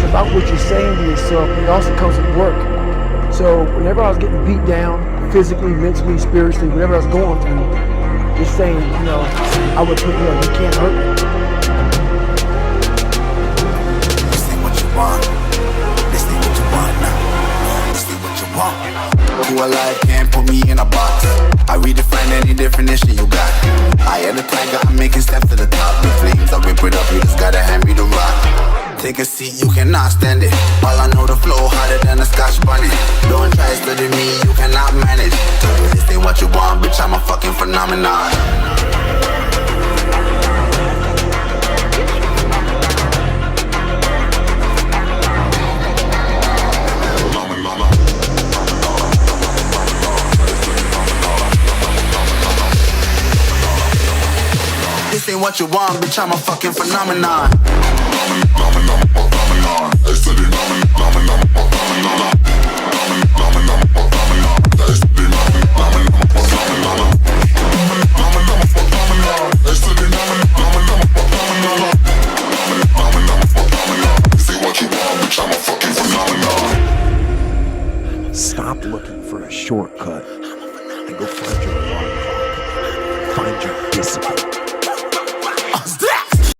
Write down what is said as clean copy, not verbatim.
About what you're saying to yourself, but it also comes with work. So whenever I was getting beat down, physically, mentally, spiritually, whatever I was going through, just saying, you know, I would put, you can't hurt me. This ain't what you want. This ain't what you want now. This ain't what you want. Who alive can't put me in a box. I redefine any definition you got. I am the tiger, I'm making steps to the top. The flames, I rip it up, you just gotta hand me the rock. Take a seat, you cannot stand it. All I know, the flow harder than a Scotch bunny. Don't try study me, you cannot manage. This ain't what you want, bitch, I'm a fucking phenomenon. This ain't what you want, bitch, I'm a fucking phenomenon. Stop looking for a shortcut and go find your alarm clock. Find your discipline.